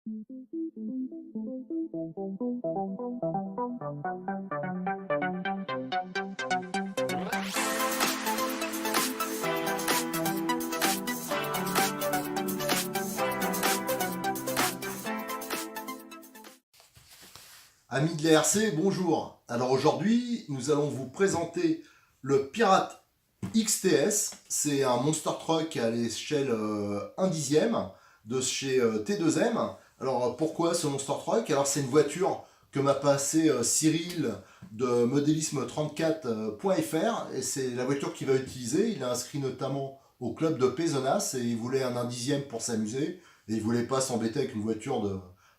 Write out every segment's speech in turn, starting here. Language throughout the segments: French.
Amis de l'ERC, bonjour. Alors aujourd'hui, nous allons vous présenter le Pirate XTS. C'est un monster truck à l'échelle 1/10 de chez T2M. Alors pourquoi ce monster truck? Alors c'est une voiture que m'a passé Cyril de modélisme34.fr et c'est la voiture qu'il va utiliser. Il a inscrit notamment au club de Pézenas et il voulait un 1/10 pour s'amuser. Et il voulait pas s'embêter avec une voiture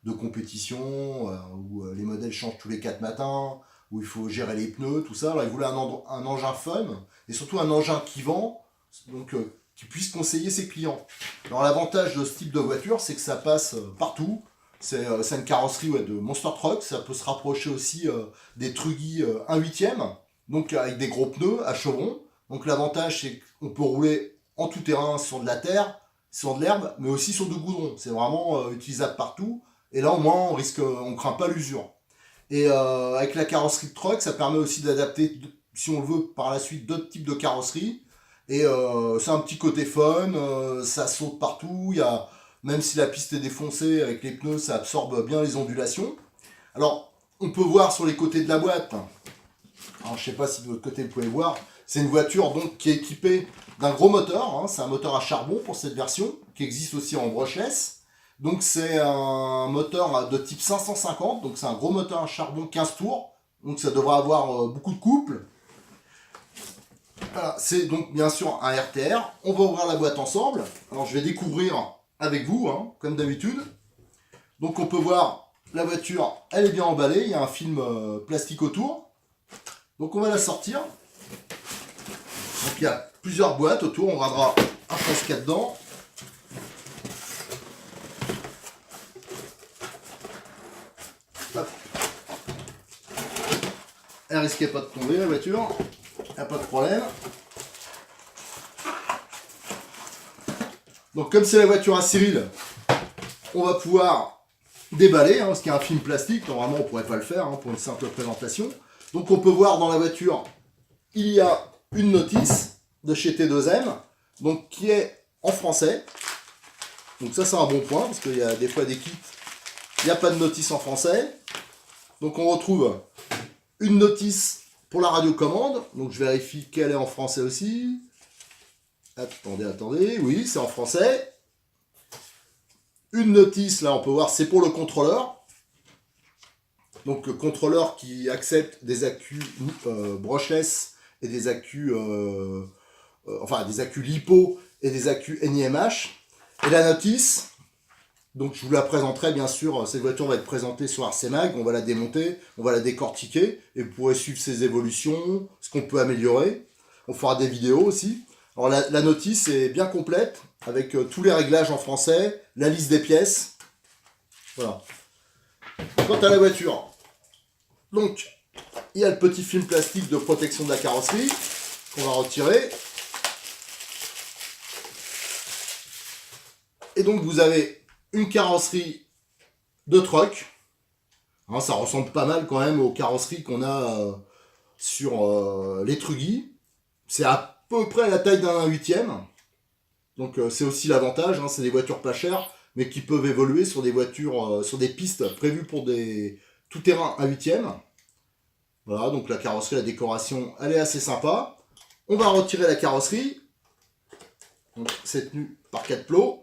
de compétition, où les modèles changent tous les 4 matins, où il faut gérer les pneus, tout ça. Alors il voulait un engin fun, et surtout un engin qui vend, donc qui puisse conseiller ses clients. Alors l'avantage de ce type de voiture, c'est que ça passe partout. C'est une carrosserie de monster truck, ça peut se rapprocher aussi des Truggy 1/8, donc avec des gros pneus à chevron. Donc l'avantage, c'est qu'on peut rouler en tout terrain sur de la terre, sur de l'herbe, mais aussi sur du goudron. C'est vraiment utilisable partout. Et là, au moins, on craint pas l'usure. Et avec la carrosserie de truck, ça permet aussi d'adapter, si on le veut, par la suite, d'autres types de carrosseries. Et c'est un petit côté fun, ça saute partout. Même si la piste est défoncée, avec les pneus, ça absorbe bien les ondulations. Alors, on peut voir sur les côtés de la boîte, alors je sais pas si de votre côté vous pouvez voir, c'est une voiture donc qui est équipée d'un gros moteur. C'est un moteur à charbon pour cette version, qui existe aussi en brushless. Donc c'est un moteur de type 550, donc c'est un gros moteur à charbon 15 tours, donc ça devrait avoir beaucoup de couple. Voilà, c'est donc bien sûr un RTR. On va ouvrir la boîte ensemble. Alors je vais découvrir avec vous, comme d'habitude. Donc on peut voir la voiture, elle est bien emballée, il y a un film plastique autour. Donc on va la sortir. Donc il y a plusieurs boîtes autour, on regardera un peu ce qu'il y a dedans. Elle risquait pas de tomber la voiture, il n'y a pas de problème. Donc comme c'est la voiture à Cyril, on va pouvoir déballer, parce qu'il y a un film plastique, normalement on ne pourrait pas le faire pour une simple présentation. Donc on peut voir dans la voiture, il y a une notice de chez T2M, donc qui est en français. Donc ça c'est un bon point, parce qu'il y a des fois des kits, il n'y a pas de notice en français. Donc on retrouve une notice pour la radiocommande, donc je vérifie qu'elle est en français aussi. Attendez, oui, c'est en français. Une notice, là on peut voir, c'est pour le contrôleur. Donc le contrôleur qui accepte des accus brushless et des accus, des accus LiPo et des accus NiMH. Et la notice, donc je vous la présenterai bien sûr, cette voiture va être présentée sur RC Mag, on va la démonter, on va la décortiquer, et vous pourrez suivre ses évolutions, ce qu'on peut améliorer. On fera des vidéos aussi. Alors la notice est bien complète, avec tous les réglages en français, la liste des pièces. Voilà. Quant à la voiture, donc il y a le petit film plastique de protection de la carrosserie, qu'on va retirer. Et donc vous avez une carrosserie de truck. Ça ressemble pas mal quand même aux carrosseries qu'on a sur les Truggy. C'est à peu près la taille d'un 1/8. Donc c'est aussi l'avantage, c'est des voitures pas chères, mais qui peuvent évoluer sur des voitures, sur des pistes prévues pour des tout-terrain 1/8. Voilà, donc la carrosserie, la décoration, elle est assez sympa. On va retirer la carrosserie. Donc c'est tenu par 4 plots.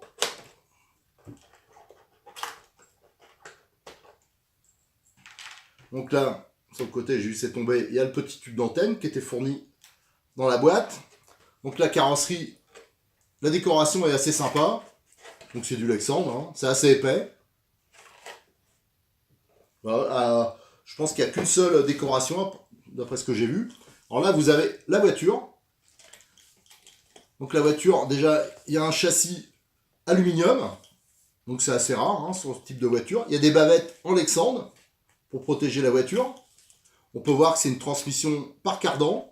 Donc là, sur le côté, j'ai laissé tomber, il y a le petit tube d'antenne qui était fourni dans la boîte. Donc la carrosserie, la décoration est assez sympa. Donc c'est du Lexandre, c'est assez épais. Voilà, je pense qu'il n'y a qu'une seule décoration, d'après ce que j'ai vu. Alors là, vous avez la voiture. Donc la voiture, déjà, il y a un châssis aluminium. Donc c'est assez rare sur ce type de voiture. Il y a des bavettes en Lexandre pour protéger la voiture. On peut voir que c'est une transmission par cardan.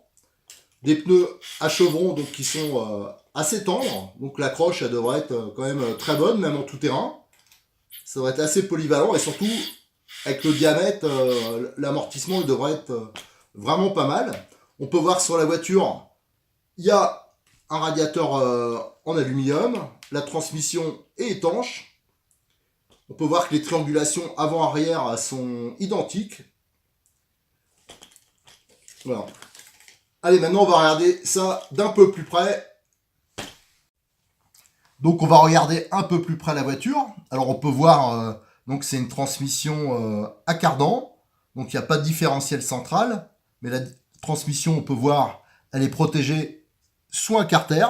Des pneus à chevron donc, qui sont assez tendres. Donc l'accroche, elle devrait être quand même très bonne, même en tout terrain. Ça devrait être assez polyvalent et surtout, avec le diamètre, l'amortissement il devrait être vraiment pas mal. On peut voir sur la voiture, il y a un radiateur en aluminium, la transmission est étanche. On peut voir que les triangulations avant-arrière sont identiques. Voilà. Allez, maintenant on va regarder ça d'un peu plus près. Donc on va regarder un peu plus près la voiture. Alors on peut voir, donc c'est une transmission à cardan. Donc il n'y a pas de différentiel central. Mais la transmission, on peut voir, elle est protégée sous un carter.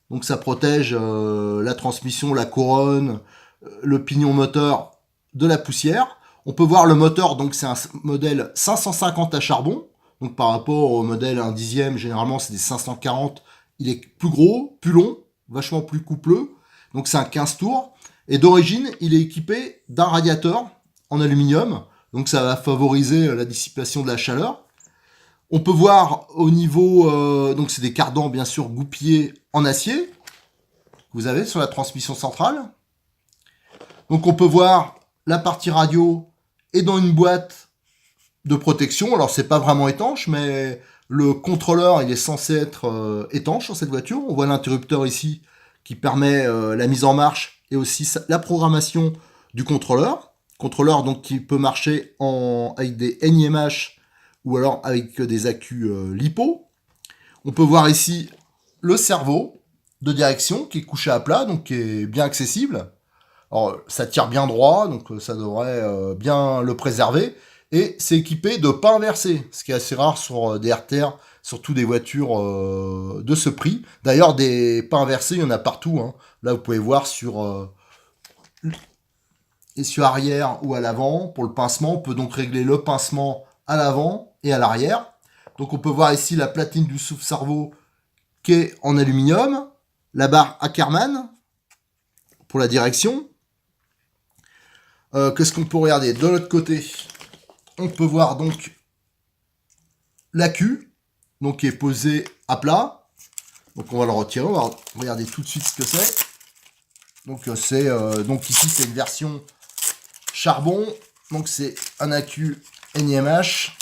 Donc ça protège la transmission, la couronne, le pignon moteur de la poussière. On peut voir le moteur, donc c'est un modèle 550 à charbon. Donc par rapport au modèle 1 dixième, généralement c'est des 540. Il est plus gros, plus long, vachement plus coupleux. Donc c'est un 15 tours. Et d'origine, il est équipé d'un radiateur en aluminium. Donc ça va favoriser la dissipation de la chaleur. On peut voir au niveau, donc c'est des cardans bien sûr goupillés en acier. Que vous avez sur la transmission centrale. Donc on peut voir la partie radio est dans une boîte de protection. Alors c'est pas vraiment étanche, mais le contrôleur il est censé être étanche sur cette voiture. On voit l'interrupteur ici qui permet la mise en marche et aussi la programmation du contrôleur. Contrôleur donc qui peut marcher avec des NIMH ou alors avec des accus LiPo. On peut voir ici le cerveau de direction qui est couché à plat, donc qui est bien accessible. Alors ça tire bien droit, donc ça devrait bien le préserver. Et c'est équipé de pas inversés, ce qui est assez rare sur des RTR, surtout des voitures de ce prix. D'ailleurs, des pas inversés, il y en a partout. Hein. Là, vous pouvez voir sur essieu arrière ou à l'avant. Pour le pincement, on peut donc régler le pincement à l'avant et à l'arrière. Donc on peut voir ici la platine du souffle-cerveau qui est en aluminium. La barre Ackermann pour la direction. Qu'est-ce qu'on peut regarder de l'autre côté? On peut voir donc l'accu, donc qui est posé à plat. Donc on va le retirer, on va regarder tout de suite ce que c'est. Donc donc ici c'est une version charbon, donc c'est un accu NIMH.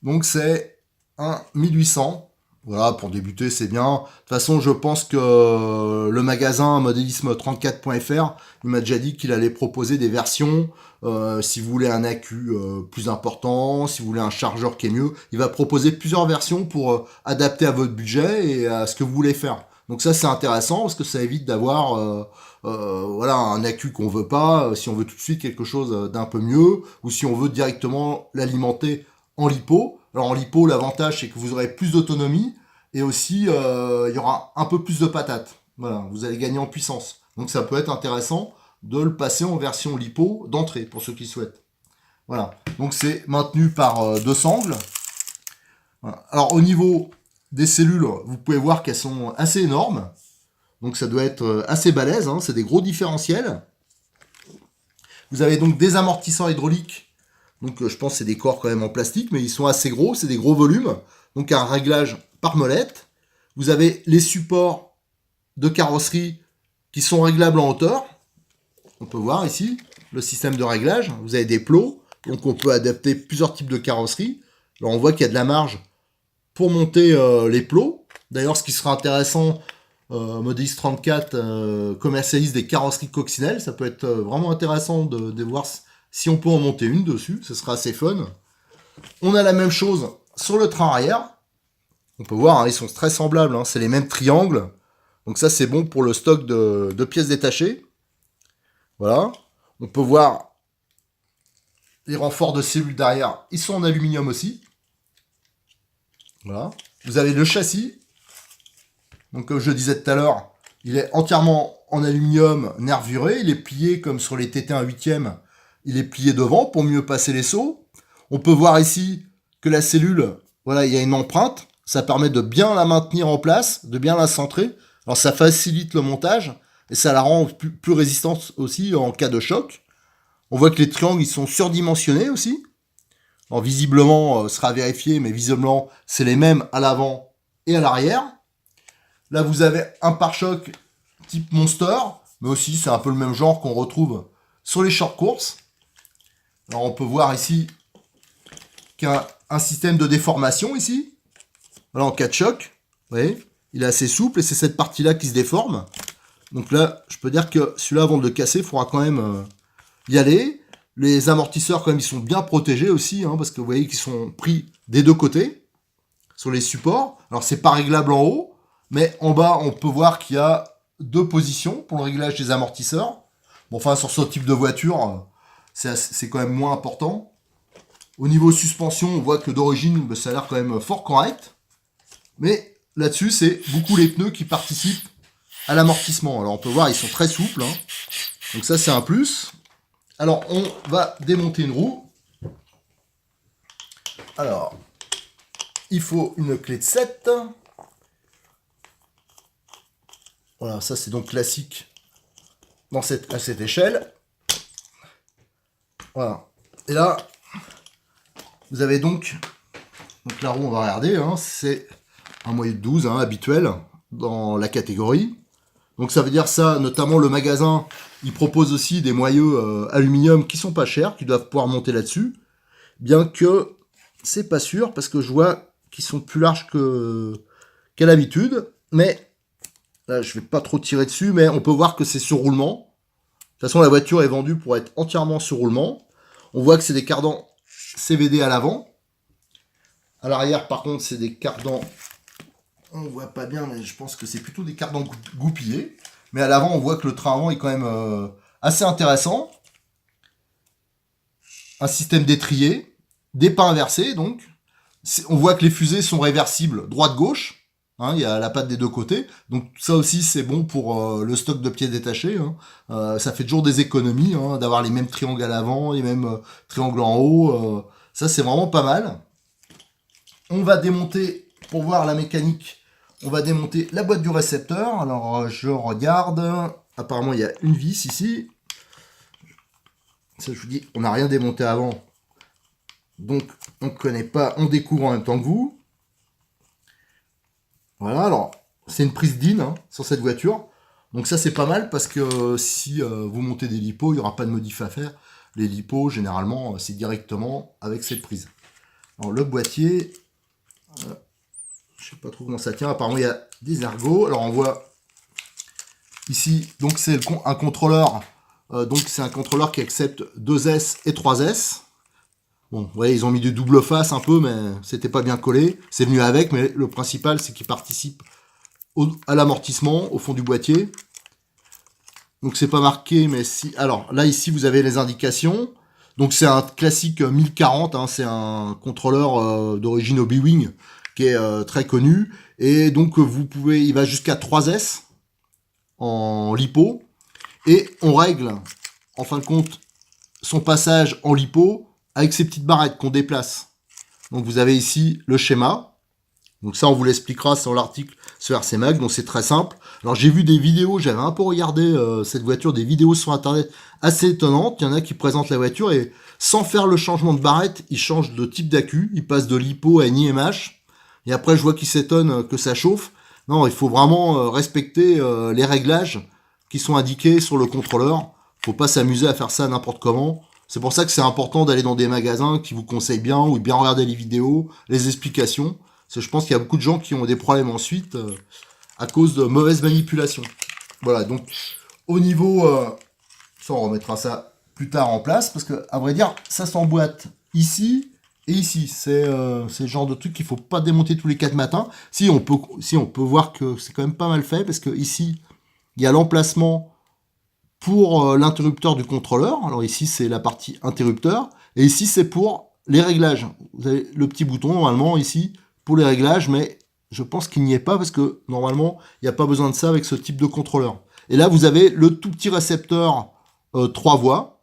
Donc c'est un 1800. Voilà, pour débuter, c'est bien. De toute façon, je pense que le magasin modélisme34.fr, il m'a déjà dit qu'il allait proposer des versions. Si vous voulez un accu plus important, si vous voulez un chargeur qui est mieux, il va proposer plusieurs versions pour adapter à votre budget et à ce que vous voulez faire. Donc ça, c'est intéressant parce que ça évite d'avoir voilà, un accu qu'on veut pas, si on veut tout de suite quelque chose d'un peu mieux, ou si on veut directement l'alimenter en lipo. Alors en lipo, l'avantage c'est que vous aurez plus d'autonomie et aussi il y aura un peu plus de patates. Voilà, vous allez gagner en puissance. Donc ça peut être intéressant de le passer en version lipo d'entrée pour ceux qui souhaitent. Voilà, donc c'est maintenu par deux sangles. Voilà. Alors au niveau des cellules, vous pouvez voir qu'elles sont assez énormes. Donc ça doit être assez balèze, hein. C'est des gros différentiels. Vous avez donc des amortisseurs hydrauliques. Donc je pense que c'est des corps quand même en plastique, mais ils sont assez gros, c'est des gros volumes. Donc un réglage par molette. Vous avez les supports de carrosserie qui sont réglables en hauteur. On peut voir ici le système de réglage. Vous avez des plots, donc on peut adapter plusieurs types de carrosserie. Alors on voit qu'il y a de la marge pour monter les plots. D'ailleurs, ce qui sera intéressant, Modélis 34 commercialise des carrosseries coccinelles. Ça peut être vraiment intéressant de voir si on peut en monter une dessus, ce sera assez fun. On a la même chose sur le train arrière. On peut voir, hein, ils sont très semblables, hein, c'est les mêmes triangles. Donc ça, c'est bon pour le stock de pièces détachées. Voilà. On peut voir les renforts de cellules derrière, ils sont en aluminium aussi. Voilà. Vous avez le châssis. Donc comme je disais tout à l'heure, il est entièrement en aluminium nervuré. Il est plié comme sur les TT1 8e. Il est plié devant pour mieux passer les sauts. On peut voir ici que la cellule, voilà, il y a une empreinte. Ça permet de bien la maintenir en place, de bien la centrer. Alors ça facilite le montage et ça la rend plus résistante aussi en cas de choc. On voit que les triangles, ils sont surdimensionnés aussi. Alors visiblement, ce sera vérifié, mais visiblement, c'est les mêmes à l'avant et à l'arrière. Là, vous avez un pare-choc type Monster. mais aussi c'est un peu le même genre qu'on retrouve sur les short courses. Alors on peut voir ici qu'il y a un système de déformation ici. Voilà, en cas de choc, vous voyez, il est assez souple et c'est cette partie-là qui se déforme. Donc là, je peux dire que celui-là, avant de le casser, il faudra quand même y aller. Les amortisseurs, quand même, ils sont bien protégés aussi, hein, parce que vous voyez qu'ils sont pris des deux côtés sur les supports. Alors, c'est pas réglable en haut, mais en bas, on peut voir qu'il y a deux positions pour le réglage des amortisseurs. Bon, enfin, sur ce type de voiture, c'est quand même moins important. Au niveau suspension, on voit que d'origine, ça a l'air quand même fort correct. Mais là-dessus, c'est beaucoup les pneus qui participent à l'amortissement. Alors, on peut voir, ils sont très souples, hein. Donc ça, c'est un plus. Alors, on va démonter une roue. Alors, il faut une clé de 7. Voilà, ça c'est donc classique à cette échelle. Voilà. Et là, vous avez donc la roue, on va regarder, hein, c'est un moyeu de 12, hein, habituel dans la catégorie. Donc ça veut dire ça, notamment le magasin, il propose aussi des moyeux aluminium qui sont pas chers, qui doivent pouvoir monter là-dessus. Bien que c'est pas sûr, parce que je vois qu'ils sont plus larges qu'à l'habitude. Mais là, je vais pas trop tirer dessus, mais on peut voir que c'est sur roulement. De toute façon, la voiture est vendue pour être entièrement sur roulement. On voit que c'est des cardans CVD à l'avant. À l'arrière, par contre, c'est des cardans... On voit pas bien, mais je pense que c'est plutôt des cardans goupillés. Mais à l'avant, on voit que le train avant est quand même assez intéressant. Un système d'étrier, des pas inversés, donc. On voit que les fusées sont réversibles droite-gauche. Hein, il y a la patte des deux côtés. Donc ça aussi, c'est bon pour le stock de pièces détachées. Hein. Ça fait toujours des économies, hein, d'avoir les mêmes triangles à l'avant, les mêmes triangles en haut. Ça, c'est vraiment pas mal. On va démonter, pour voir la mécanique, on va démonter la boîte du récepteur. Alors, je regarde. Apparemment, il y a une vis ici. Ça, je vous dis, on n'a rien démonté avant. Donc, on ne connaît pas, on découvre en même temps que vous. Voilà, alors, c'est une prise DIN, hein, sur cette voiture. Donc ça, c'est pas mal parce que si vous montez des lipos, il n'y aura pas de modif à faire. Les lipos, généralement, c'est directement avec cette prise. Alors, le boîtier... je sais pas trop comment ça tient. Apparemment, il y a des ergots. Alors, on voit ici, donc c'est un contrôleur. Donc, c'est un contrôleur qui accepte 2S et 3S. Bon, vous voyez, ils ont mis du double face un peu, mais c'était pas bien collé. C'est venu avec, mais le principal, c'est qu'il participe à l'amortissement au fond du boîtier. Donc, c'est pas marqué, mais si... Alors, là, ici, vous avez les indications. Donc, c'est un classique 1040. Hein, c'est un contrôleur d'origine Obi-Wing qui est très connu. Et donc, vous pouvez... Il va jusqu'à 3S en lipo. Et on règle, en fin de compte, son passage en lipo avec ces petites barrettes qu'on déplace. Donc vous avez ici le schéma. Donc ça, on vous l'expliquera sur l'article sur RC Mag. Donc c'est très simple. Alors j'ai vu des vidéos, j'avais un peu regardé cette voiture, des vidéos sur internet assez étonnantes. Il y en a qui présentent la voiture et sans faire le changement de barrette, ils changent de type d'accu. Ils passent de LiPo à NiMH. Et après, je vois qu'ils s'étonnent que ça chauffe. Non, il faut vraiment respecter les réglages qui sont indiqués sur le contrôleur. Faut pas s'amuser à faire ça n'importe comment. C'est pour ça que c'est important d'aller dans des magasins qui vous conseillent bien ou bien regarder les vidéos, les explications. Parce que je pense qu'il y a beaucoup de gens qui ont des problèmes ensuite à cause de mauvaises manipulations. Voilà, donc au niveau... ça, on remettra ça plus tard en place parce que, à vrai dire, ça s'emboîte ici et ici. C'est le genre de truc qu'il ne faut pas démonter tous les 4 matins. Si on peut voir que c'est quand même pas mal fait parce que ici, il y a l'emplacement pour l'interrupteur du contrôleur. Alors ici, c'est la partie interrupteur. Et ici, c'est pour les réglages. Vous avez le petit bouton, normalement, ici, pour les réglages. Mais je pense qu'il n'y est pas parce que, normalement, il n'y a pas besoin de ça avec ce type de contrôleur. Et là, vous avez le tout petit récepteur 3 voies.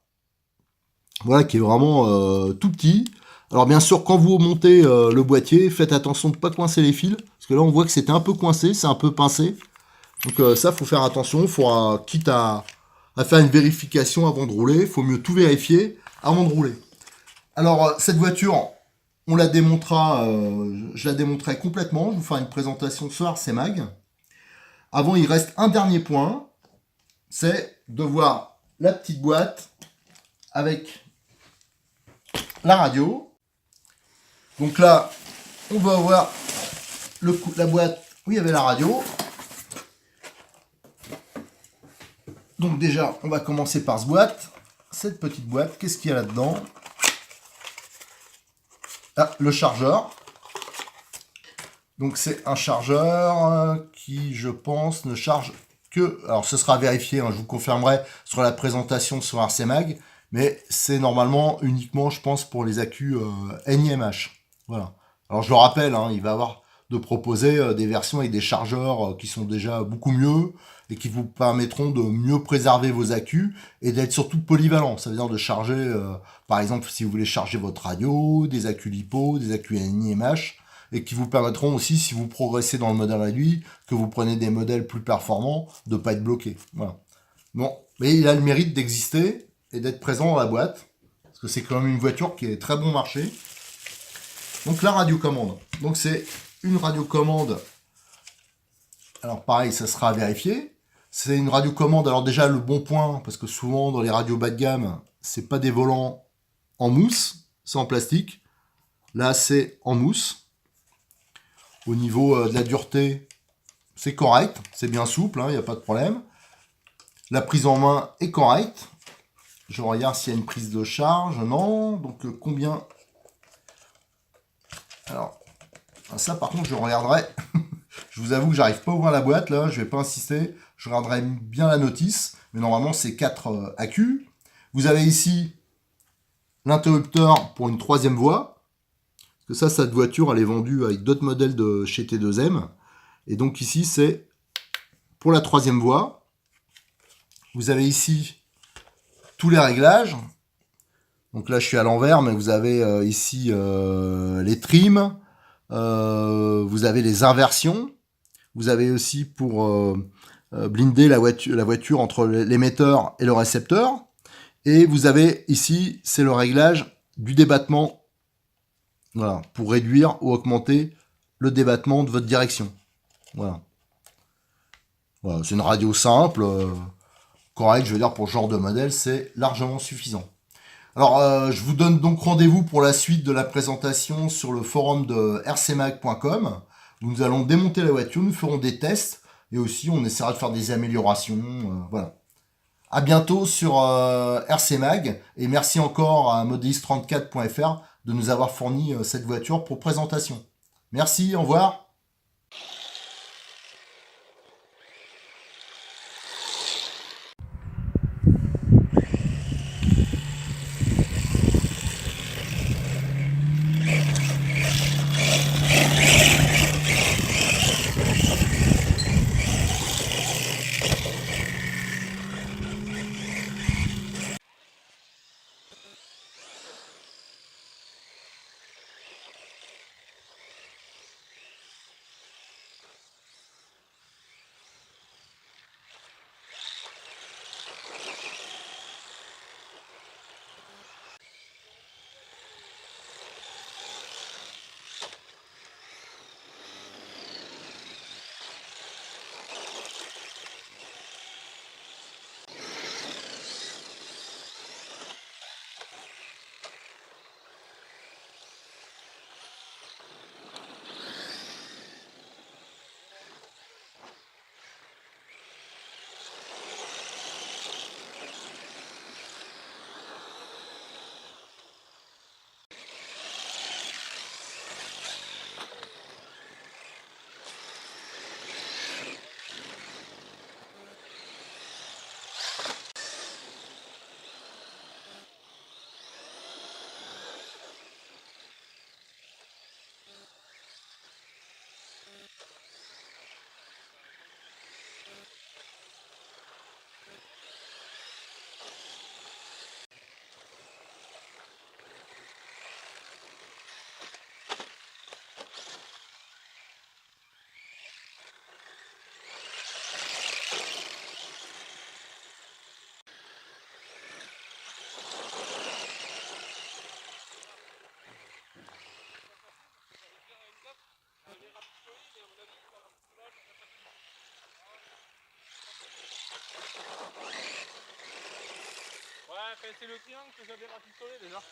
Voilà, qui est vraiment tout petit. Alors, bien sûr, quand vous montez le boîtier, faites attention de ne pas coincer les fils. Parce que là, on voit que c'était un peu coincé, c'est un peu pincé. Donc ça, il faut faire attention. Il faudra, quitte à faire une vérification avant de rouler. Il faut mieux tout vérifier avant de rouler. Alors, cette voiture, on la démontera, je la démontrerai complètement. Je vais vous faire une présentation ce soir, c'est mag. Avant, il reste un dernier point. c'est de voir la petite boîte avec la radio. Donc là, on va voir la boîte où il y avait la radio. Donc déjà, on va commencer par cette petite boîte. Qu'est-ce qu'il y a là-dedans? Ah, le chargeur. Donc c'est un chargeur qui, je pense, ne charge que... Alors ce sera vérifié, hein, je vous confirmerai sur la présentation sur RC Mag, mais c'est normalement uniquement, je pense, pour les accus NiMH. Voilà. Alors je le rappelle, hein, il va avoir de proposer des versions avec des chargeurs qui sont déjà beaucoup mieux et qui vous permettront de mieux préserver vos accus et d'être surtout polyvalent. Ça veut dire de charger, par exemple, si vous voulez charger votre radio, des accus LiPo, des accus NiMH, et qui vous permettront aussi, si vous progressez dans le modèle réduit, que vous prenez des modèles plus performants, de ne pas être bloqué. Voilà. Bon, mais il a le mérite d'exister et d'être présent dans la boîte, parce que c'est quand même une voiture qui est très bon marché. Donc la radiocommande. Donc c'est une radiocommande. Alors pareil, ça sera à vérifier. C'est une radiocommande. Alors déjà le bon point, parce que souvent dans les radios bas de gamme, c'est pas des volants en mousse, c'est en plastique. Là c'est en mousse. Au niveau de la dureté, c'est correct, c'est bien souple, il n'y a pas de problème. La prise en main est correcte. Je regarde s'il y a une prise de charge. Non. Donc combien? Alors, ça par contre, je regarderai. Je vous avoue que j'arrive pas à ouvrir la boîte, là. Je vais pas insister. Je regarderai bien la notice. Mais normalement, c'est 4 accus. Vous avez ici l'interrupteur pour une 3e voie. Parce que ça, cette voiture, elle est vendue avec d'autres modèles de chez T2M. Et donc ici, c'est pour la 3e voie. Vous avez ici tous les réglages. Donc là, je suis à l'envers, mais vous avez ici les trims. Vous avez les inversions. Vous avez aussi pour blinder la voiture entre l'émetteur et le récepteur. Et vous avez ici, c'est le réglage du débattement. Voilà, pour réduire ou augmenter le débattement de votre direction. Voilà. Voilà, c'est une radio simple, correcte, je veux dire, pour ce genre de modèle, c'est largement suffisant. Alors, je vous donne donc rendez-vous pour la suite de la présentation sur le forum de rcmag.com. Nous allons démonter la voiture, nous ferons des tests, et aussi on essaiera de faire des améliorations. Voilà. À bientôt sur RCMag, et merci encore à modélis34.fr de nous avoir fourni cette voiture pour présentation. Merci, au revoir. c'est le triangle que j'avais rafistolé déjà.